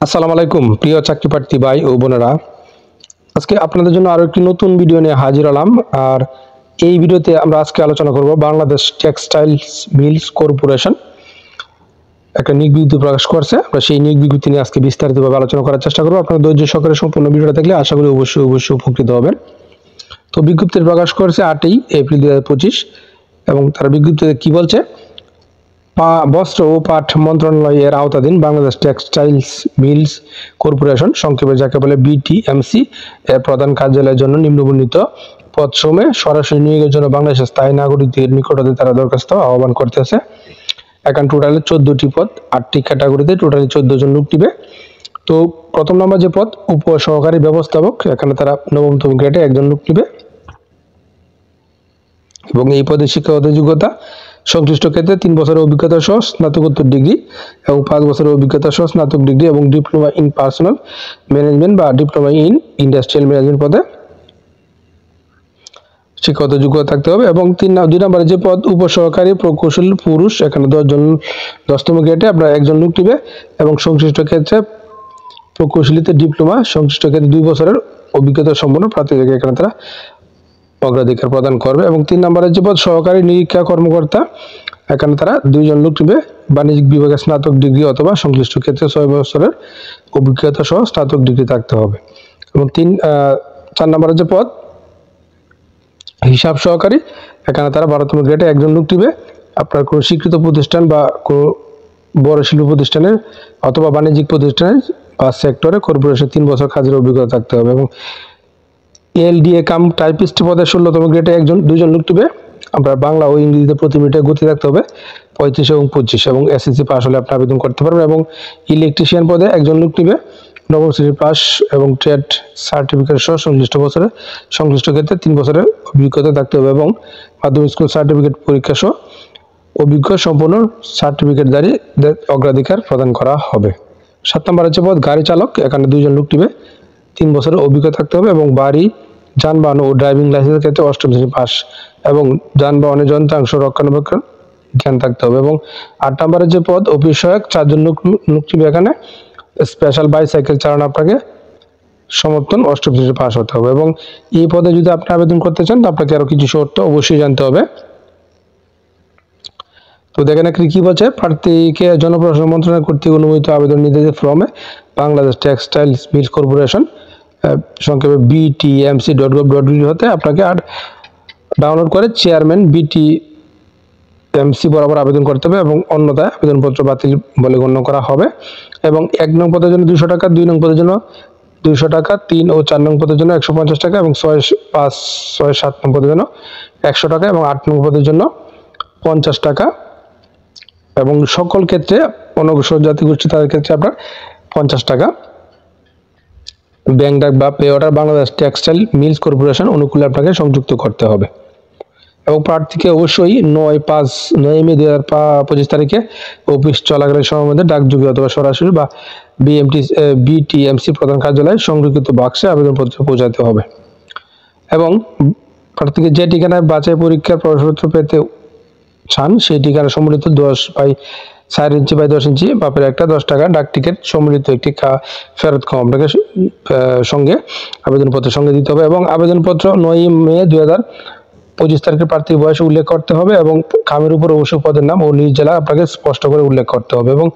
আসসালামু আলাইকুম প্রিয় চাকরি প্রার্থী ভাই ও বোনেরা, আজকে আপনাদের জন্য আরো একটি নতুন ভিডিও নিয়ে হাজির হলাম। আর এই ভিডিওতে আমরা আজকে আলোচনা করব বাংলাদেশ টেক্সটাইলস মিলস কর্পোরেশন একটা নিয়োগ বিজ্ঞপ্তি প্রকাশ করছে। আমরা সেই নিয়োগ বিজ্ঞপ্তি নিয়ে আজকে বিস্তারিতভাবে আলোচনা করার চেষ্টা করব। আপনারা ধৈর্য সহকারে সম্পূর্ণ ভিডিওটা দেখলে আশা করি অবশ্যই উপকৃত হবেন। তো বিজ্ঞপ্তি প্রকাশ করেছে 8 এপ্রিল 2025 এবং তারা বিজ্ঞপ্তিতে কি বলছে, বস্ত্র ও পাট মন্ত্রণালয়ের আওতাধীন বাংলাদেশ টেক্সটাইলস মিলস কর্পোরেশন, সংক্ষেপে যাকে বলে বিটিএমসি, এর প্রধান কার্যালয়ের জন্য নিম্নবর্ণিত পদসমূহে সরাসরি নিয়োগের জন্য বাংলাদেশের স্থায়ী নাগরিকদের নিকট হতে তারা দরখাস্ত আহ্বান করতেছে। এখন টোটালি 14টি পদ, 8টি ক্যাটাগরিতে টোটালি 14 জন লোক নিবে। তো প্রথম নম্বর যে পদ, উপসহকারী ব্যবস্থাপক, এখানে তারা নবমতম গ্রেডে একজন লোক নিবে এবং এই পদে শিক্ষাগত যোগ্যতা সংশ্লিষ্ট ক্ষেত্রে 3 বছরের অভিজ্ঞতা সহ স্নাতকোত্তর ডিগ্রি এবং 5 বছরের অভিজ্ঞতা সহ স্নাতক ডিগ্রি এবং ডিপ্লোমা ইন পার্সোনাল ম্যানেজমেন্ট বা ডিপ্লোমা ইন ইন্ডাস্ট্রিয়াল ম্যানেজমেন্ট পদে শিক্ষাগত যোগ্যতা থাকতে হবে। এবং 2 নম্বরে যে পদ, উপসহকারী প্রকৌশলী পুরুষ, এখানে 10তম গ্রেডে আপনার একজন লোক নিবে এবং সংশ্লিষ্ট ক্ষেত্রে প্রকৌশলীতে ডিপ্লোমা, সংশ্লিষ্ট ক্ষেত্রে 2 বছরের অভিজ্ঞতা সম্পন্ন প্রার্থীদেরকে এখানে তারা অগ্রাধিকার প্রদান করবে। এবং 3 নম্বরের যে পদ, সহকারী নিরীক্ষা কর্মকর্তা, এখানে তারা 2 জন লোক নিবে, বাণিজ্যিক বিভাগে স্নাতক ডিগ্রি অথবা সংশ্লিষ্ট ক্ষেত্রে 6 বছরের অভিজ্ঞতা সহ স্নাতক ডিগ্রি থাকতে হবে। এবং 4 নম্বরের যে পদ, হিসাব সহকারী, এখানে তারা 12তম গ্রেডে একজন লোক নিবে। আপনার কোনো স্বীকৃত প্রতিষ্ঠান বা কোনো বড় শিল্প প্রতিষ্ঠানের অথবা বাণিজ্যিক প্রতিষ্ঠানের বা সেক্টরে কর্পোরেশন 3 বছর কাজের অভিজ্ঞতা থাকতে হবে। এবং এলডিএ কাম টাইপিস্ট পদে 16তম গ্রেডে 2 জন লোক নিবে। আপনার বাংলা ও ইংরেজিতে প্রতি মিনিটে গতি থাকতে হবে 35 এবং 25 এবং এসএসসি পাস হলে আপনি আবেদন করতে পারবেন। এবং ইলেকট্রিশিয়ান পদে একজন লোক নিবে, 9ম শ্রেণী পাস এবং ট্রেড সার্টিফিকেট সহ সংশ্লিষ্ট ক্ষেত্রে 3 বছরের অভিজ্ঞতা থাকতে হবে এবং মাধ্যমিক স্কুল সার্টিফিকেট পরীক্ষা সহ অভিজ্ঞ সম্পন্ন সার্টিফিকেটধারী অগ্রাধিকার প্রদান করা হবে। 7 নম্বরের যে পদ, গাড়ি চালক, এখানে 2 জন লোক নিবে, 3 বছরের অভিজ্ঞতা থাকতে হবে এবং বাড়ি যানবাহন ও ড্রাইভিং লাইসেন্সের ক্ষেত্রে 8ম শ্রেণী পাস এবং যানবাহনের যন্ত্রাংশ রক্ষণাবেক্ষণ জ্ঞান থাকতে হবে। এবং 8 নম্বরের যে পদ, অফিস সহায়ক, 4 জন লোক নিবে, এখানে স্পেশাল বাইসাইকেল চালানো আপনাকে সমর্থন 8ম শ্রেণী পাস হতে হবে। এবং এই পদে যদি আপনি আবেদন করতে চান, আপনাকে আরো কিছু শর্ত অবশ্যই জানতে হবে। তো দেখেন কি বলছে, প্রার্থীকে জনপ্রশাসন মন্ত্রণালয় কর্তৃক অনুমোদিত আবেদন নির্দেশিত ফর্মে বাংলাদেশ টেক্সটাইলস মিলস কর্পোরেশন, সংক্ষেপে btmc.gov.bd হতে আপনাকে আর ডাউনলোড করে চেয়ারম্যান বিটিএমসি বরাবর আবেদন করতে হবে এবং অন্যথায় আবেদনপত্র বাতিল বলে গণ্য করা হবে। এবং 1 নং পদের জন্য 200 টাকা, 2 নং পদের জন্য 200 টাকা, 3 ও 4 নং পদের জন্য 150 টাকা এবং 6, 5, 6, 7 নং পদের জন্য 100 টাকা এবং 8 নং পদের জন্য 50 টাকা। এবং সকল ক্ষেত্রে অনগ্রসর জাতিগোষ্ঠী তাদের ক্ষেত্রে আপনার 50 টাকা। ব্যাংক ডাক বা pay order Bangladesh Textile Mills Corporation অনুকূলে আপনাকে সংযুক্ত করতে হবে। এবং প্রার্থীকে অবশ্যই 9 মে 2025 তারিখে অফিস চলাকালীন সময়ের মধ্যে ডাকযোগে অথবা সরাসরি বা বিটিএমসি প্রধান কার্যালয়ে সংরক্ষিত বাক্সে আবেদনপত্র পৌঁছাতে হবে। এবং প্রার্থীকে যে ঠিকানায় বাছাই পরীক্ষার প্রবেশপত্র পেতে চান সেই ঠিকানা সম্বলিত 10/4 ইঞ্চি বাই 10 ইঞ্চি মাপের একটা 10 টাকা ডাক টিকিট সম্বলিত একটি ফেরত কম আপনাকে সঙ্গে আবেদনপত্রের সঙ্গে দিতে হবে। এবং আবেদনপত্র 9 মে 2025 তারিখে প্রার্থীর বয়স উল্লেখ করতে হবে এবং খামের উপর অবশ্যই পদের নাম ও নিজ জেলা আপনাকে স্পষ্ট করে উল্লেখ করতে হবে। এবং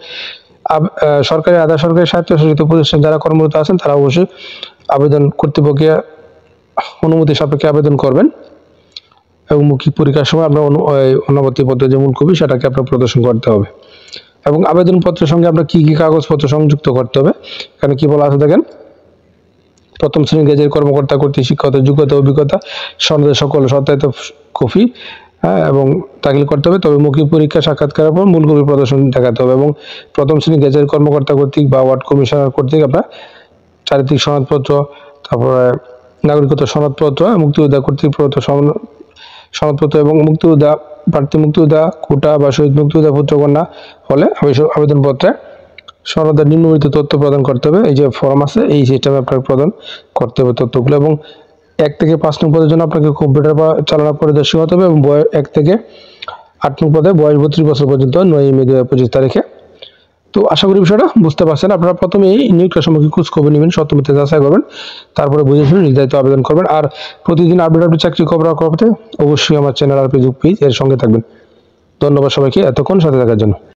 সরকারি আধা সরকারি স্বায়ত্তশাসিত প্রতিষ্ঠান যারা কর্মরত আছেন তারা অবশ্যই আবেদন কর্তৃপক্ষের অনুমতি সাপেক্ষে আবেদন করবেন। এবং মৌখিক পরীক্ষার সময় আপনার অনুমতিপত্র যে মূল কপি সেটাকে আপনার প্রদর্শন করতে হবে। এবং আবেদনপত্রের সঙ্গে আপনার কি কি কাগজপত্র সংযুক্ত করতে হবে, এখানে কি বলা আছে দেখেন, 1ম শ্রেণী গেজের কর্মকর্তা কর্তৃক শিক্ষাগত যোগ্যতা অভিজ্ঞতা সনদের সকল সত্যায়িত কপি এবং দাখিল করতে হবে। তবে মৌখিক পরীক্ষা সাক্ষাৎকারের পর মূল কপি প্রদর্শন দেখাতে হবে। এবং 1ম শ্রেণী গেজের কর্মকর্তা কর্তৃক বা ওয়ার্ড কমিশনার কর্তৃক আপনার চারিত্রিক সনদপত্র, তারপরে নাগরিকত্ব সনদপত্র, মুক্তিযোদ্ধা কর্তৃক প্রদত্ত সনদপত্র এবং প্রার্থী মুক্তিযোদ্ধা কোটা বা শহীদ মুক্তিযোদ্ধা পুত্রকন্যা হলে আবেদনপত্রে সনদের নিম্নলিখিত তথ্য প্রদান করতে হবে। এই যে ফর্ম আছে এই সিস্টেমে আপনাকে প্রদান করতে হবে তথ্যগুলো। এবং 1 থেকে 5 নং পদের জন্য আপনাকে কম্পিউটার বা চালনা পরিদর্শক হতে হবে এবং 1 থেকে 8 নং পদে বয়স 32 বছর পর্যন্ত 9 মে 2025 তারিখে তো আশা করি বিষয়টা বুঝতে পারছেন। আপনারা প্রথমেই নিয়োগটা সম্পর্কে খোঁজ খবর নেবেন, সত্যমিথ্যা যাচাই করবেন, তারপরে বুঝে শুনে নির্ধারিত আবেদন করবেন। আর প্রতিদিন আপডেট চাকরি খবর করতে অবশ্যই আমার চ্যানেল আর ফেসবুক পেজ এর সঙ্গে থাকবেন। ধন্যবাদ সবাইকে এতক্ষণ সাথে থাকার জন্য।